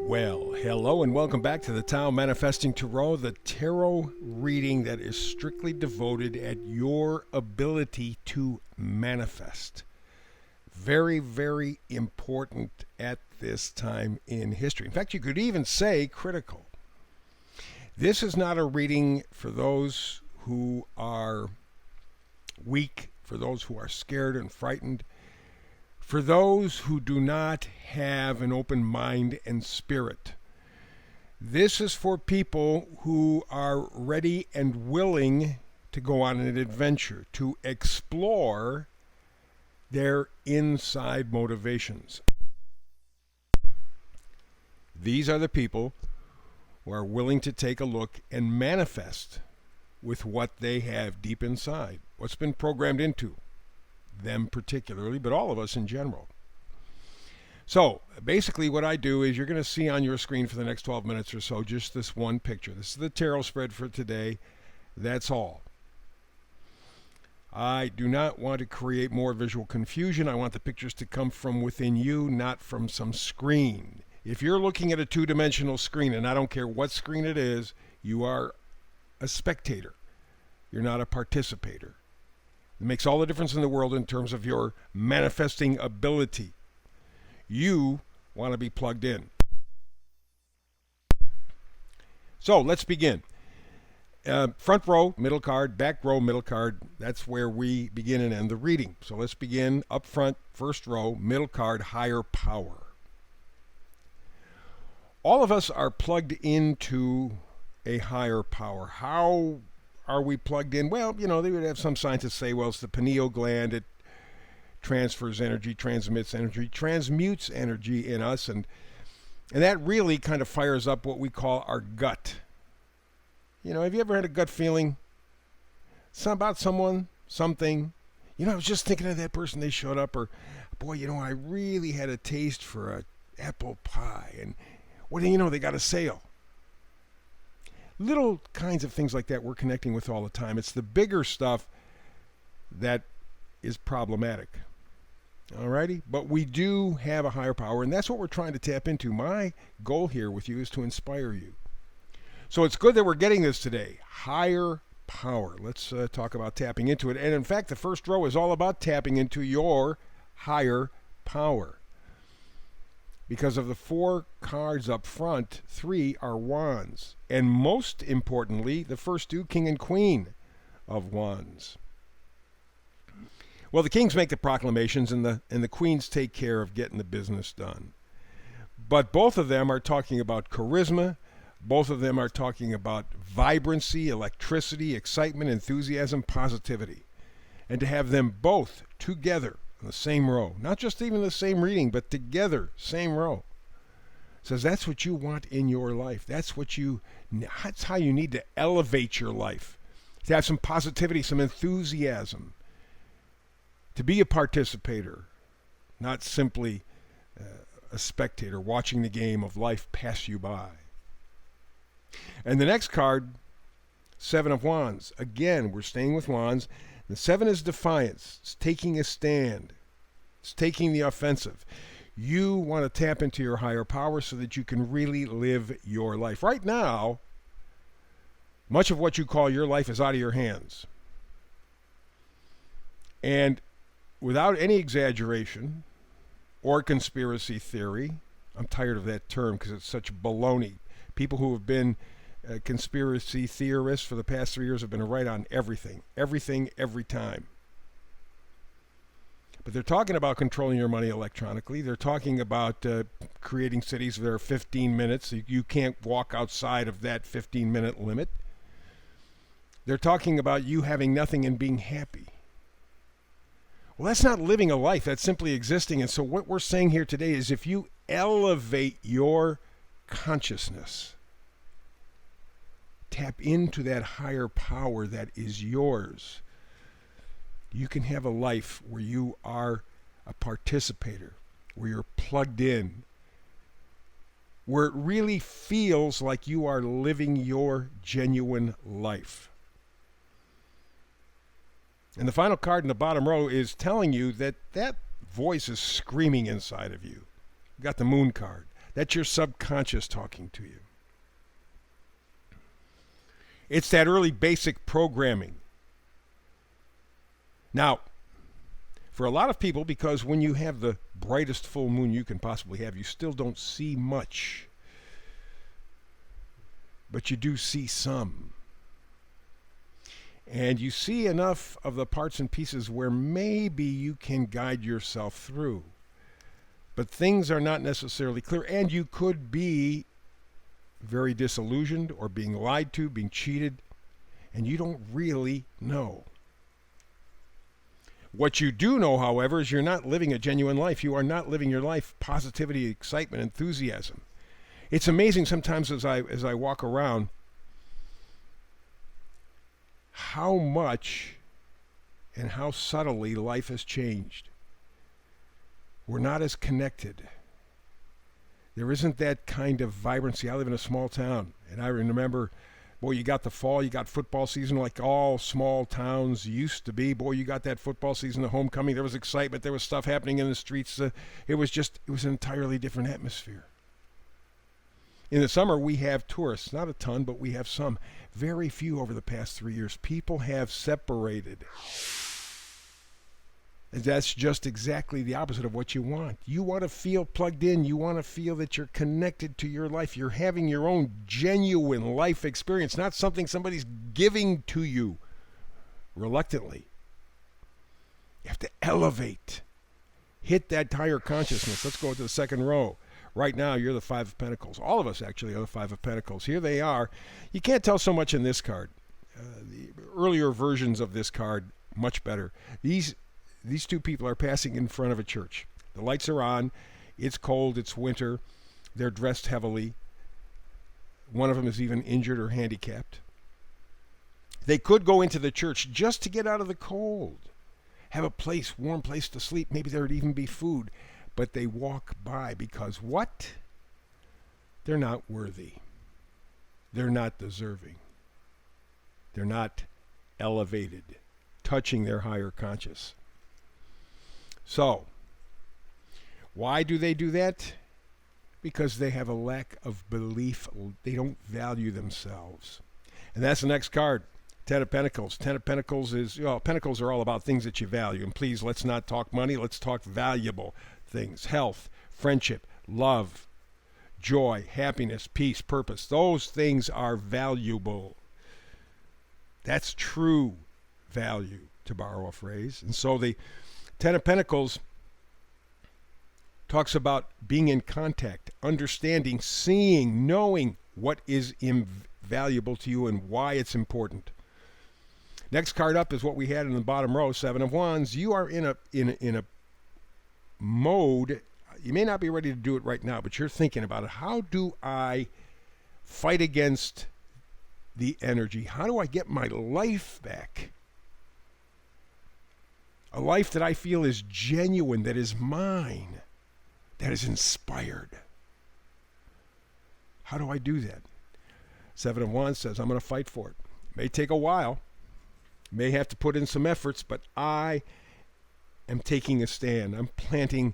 Well, hello and welcome back to the Tao Manifesting Tarot, the tarot reading that is strictly devoted at your ability to manifest. Very, very important at this time in history. In fact, you could even say critical. This is not a reading for those who are weak, for those who are scared and frightened, for those who do not have an open mind and spirit. This is for people who are ready and willing to go on an adventure, to explore their inside motivations. These are the people who are willing to take a look and manifest with what they have deep inside, what's been programmed into them particularly, but all of us in general. So basically what I do is you're going to see on your screen for the next 12 minutes or so just this one picture. This is the tarot spread for today. That's all. I do not want to create more visual confusion. I want the pictures to come from within you, not from some screen. If you're looking at a two-dimensional screen, and I don't care what screen it is, you are a spectator. You're not a participator. It makes all the difference in the world in terms of your manifesting ability. You want to be plugged in. So let's begin. Front row, middle card, back row, middle card. That's where we begin and end the reading. So let's begin up front, first row, middle card, higher power. All of us are plugged into a higher power. How are we plugged in? Well, they would have some scientists say, well, it's the pineal gland. It transfers energy, transmits energy, transmutes energy in us. And that really kind of fires up what we call our gut. Have you ever had a gut feeling about someone, something? I was just thinking of that person, they showed up. Or, boy, I really had a taste for an apple pie. And what do you know, they got a sale. Little kinds of things like that we're connecting with all the time. It's the bigger stuff that is problematic. Alrighty? But we do have a higher power, and that's what we're trying to tap into. My goal here with you is to inspire you. So it's good that we're getting this today. Higher power. Let's talk about tapping into it. And in fact, the first row is all about tapping into your higher power. Because of the 4 cards up front, 3 are wands. And most importantly, the first 2, king and queen of wands. Well, the kings make the proclamations and the queens take care of getting the business done. But both of them are talking about charisma. Both of them are talking about vibrancy, electricity, excitement, enthusiasm, positivity. And to have them both together in the same row, not just even the same reading, but together, same row, says that's what you want in your life. That's how you need to elevate your life, to have some positivity, some enthusiasm, to be a participator, not simply a spectator watching the game of life pass you by. And the next card, 7 of wands. Again, we're staying with wands. The 7 is defiance. It's taking a stand. It's taking the offensive. You want to tap into your higher power so that you can really live your life. Right now, much of what you call your life is out of your hands. And without any exaggeration or conspiracy theory, I'm tired of that term because it's such baloney. People who have been conspiracy theorists for the past 3 years have been right on everything, every time. But they're talking about controlling your money electronically. They're talking about creating cities that are 15 minutes. You can't walk outside of that 15-minute limit. They're talking about you having nothing and being happy. Well, that's not living a life. That's simply existing. And so what we're saying here today is if you elevate your consciousness, tap into that higher power that is yours, you can have a life where you are a participator, where you're plugged in, where it really feels like you are living your genuine life. And the final card in the bottom row is telling you that that voice is screaming inside of you. You got the moon card. That's your subconscious talking to you. It's that early basic programming. Now, for a lot of people, because when you have the brightest full moon you can possibly have, you still don't see much. But you do see some. And you see enough of the parts and pieces where maybe you can guide yourself through. But things are not necessarily clear, and you could be very disillusioned or being lied to, being cheated, and you don't really know. What you do know, however, is you're not living a genuine life. You are not living your life positivity, excitement, enthusiasm. It's amazing sometimes as I walk around how much and how subtly life has changed. We're not as connected. There isn't that kind of vibrancy. I live in a small town, and I remember, boy, you got the fall, you got football season like all small towns used to be. Boy, you got that football season, the homecoming, there was excitement, there was stuff happening in the streets. It was an entirely different atmosphere. In the summer, we have tourists, not a ton, but we have some. Very few over the past 3 years. People have separated. And that's just exactly the opposite of what you want. You want to feel plugged in. You want to feel that you're connected to your life. You're having your own genuine life experience, not something somebody's giving to you reluctantly. You have to elevate. Hit that higher consciousness. Let's go to the second row. Right now, you're the Five of Pentacles. All of us actually are the Five of Pentacles. Here they are. You can't tell so much in this card. The earlier versions of this card, much better. These two people are passing in front of a church. The lights are on. It's cold. It's winter. They're dressed heavily. One of them is even injured or handicapped. They could go into the church just to get out of the cold. Have a place, warm place to sleep. Maybe there'd even be food. But they walk by because what? They're not worthy. They're not deserving. They're not elevated, touching their higher conscious. So, why do they do that? Because they have a lack of belief. They don't value themselves. And that's the next card, Ten of Pentacles. Ten of Pentacles is, Pentacles are all about things that you value. And please, let's not talk money. Let's talk valuable things. Health, friendship, love, joy, happiness, peace, purpose. Those things are valuable. That's true value, to borrow a phrase. And so the Ten of Pentacles talks about being in contact, understanding, seeing, knowing what is invaluable to you and why it's important. Next card up is what we had in the bottom row, Seven of Wands. You are in a mode. You may not be ready to do it right now, but you're thinking about it. How do I fight against the energy? How do I get my life back? A life that I feel is genuine, that is mine, that is inspired. How do I do that? Seven of Wands says, I'm going to fight for it. May take a while. May have to put in some efforts, but I am taking a stand. I'm planting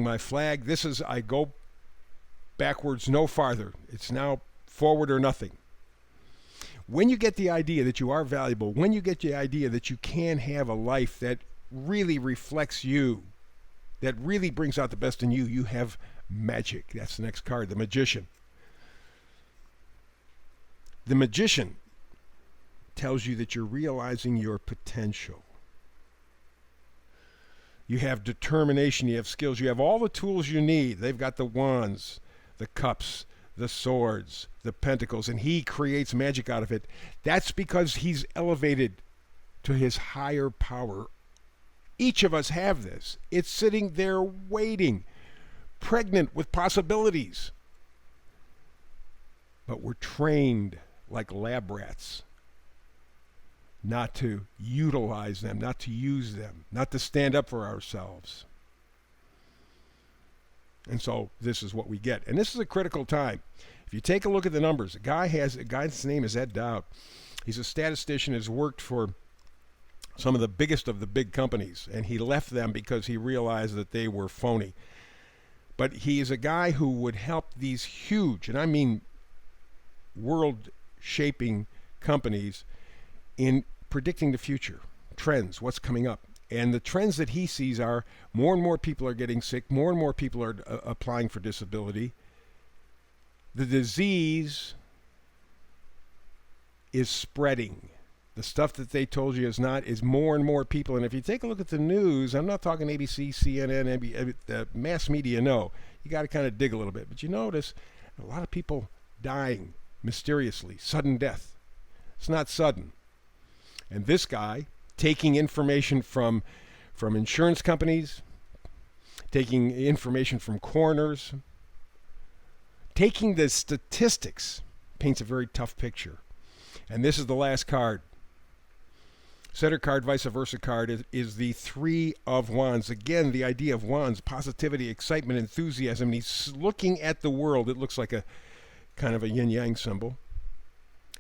my flag. I go backwards no farther. It's now forward or nothing. When you get the idea that you are valuable, when you get the idea that you can have a life that really reflects you, that really brings out the best in you, you have magic. That's the next card, the Magician. The Magician tells you that you're realizing your potential. You have determination, you have skills, you have all the tools you need. They've got the wands, the cups, the swords, the pentacles, and he creates magic out of it. That's because he's elevated to his higher power. Each of us have this. It's sitting there waiting, pregnant with possibilities. But we're trained like lab rats not to utilize them, not to use them, not to stand up for ourselves. And so this is what we get. And this is a critical time. If you take a look at the numbers, a guy's name is Ed Dowd. He's a statistician, has worked for some of the biggest of the big companies, and he left them because he realized that they were phony. But he is a guy who would help these huge, and I mean world-shaping companies in predicting the future, trends, what's coming up. And the trends that he sees are more and more people are getting sick, more and more people are applying for disability. The disease is spreading. The stuff that they told you is not, is more and more people. And if you take a look at the news, I'm not talking ABC, CNN, the mass media, no. You got to kind of dig a little bit. But you notice a lot of people dying mysteriously, sudden death. It's not sudden. And this guy, taking information from insurance companies, taking information from coroners, taking the statistics, paints a very tough picture. And this is the last card. Center card, vice versa card is the Three of Wands. Again, the idea of wands, positivity, excitement, enthusiasm. And he's looking at the world. It looks like a kind of a yin-yang symbol.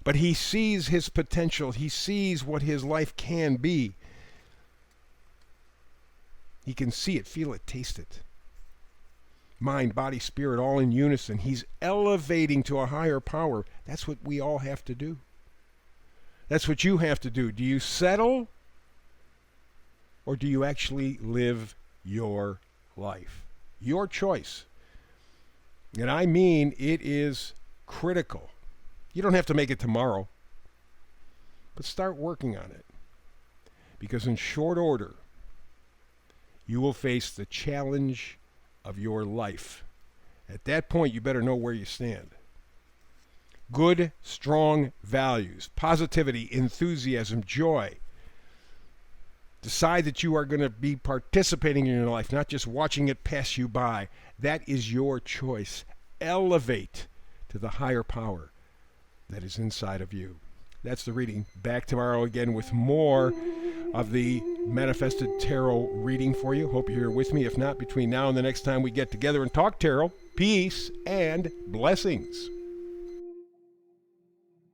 But he sees his potential. He sees what his life can be. He can see it, feel it, taste it. Mind, body, spirit, all in unison. He's elevating to a higher power. That's what we all have to do. That's what you have to do. Do you settle, or do you actually live your life? Your choice. And I mean, it is critical. You don't have to make it tomorrow, but start working on it. Because in short order, you will face the challenge of your life. At that point, you better know where you stand. Good, strong values, positivity, enthusiasm, joy. Decide that you are going to be participating in your life, not just watching it pass you by. That is your choice. Elevate to the higher power that is inside of you. That's the reading. Back tomorrow again with more of the Manifested Tarot reading for you. Hope you're here with me. If not, between now and the next time we get together and talk tarot, peace and blessings.